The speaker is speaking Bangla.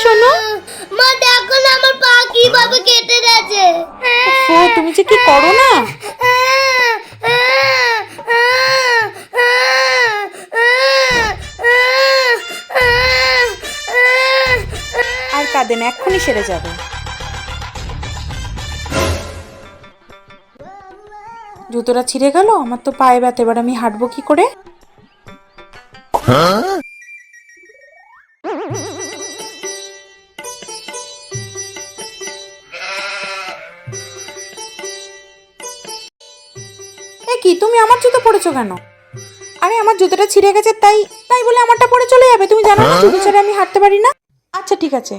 শোনো। মা দেখো না আমার পা কিভাবে কেটে গেছে। ও তুমি যে কি করো না। আর কাঁদেন, এক্ষুনি সেরে যাবে। জুতোটা ছিঁড়ে গেল, আমার তো পায়ে ব্যথা, এবার আমি হাঁটবো কি করে? এ কি, তুমি আমার জুতো পরেছো কেন? আরে আমার জুতোটা ছিঁড়ে গেছে, তাই তাই বলে আমারটা পরে চলে যাবে? তুমি জানো না জুতো ছাড়া আমি হাঁটতে পারি না। আচ্ছা ঠিক আছে,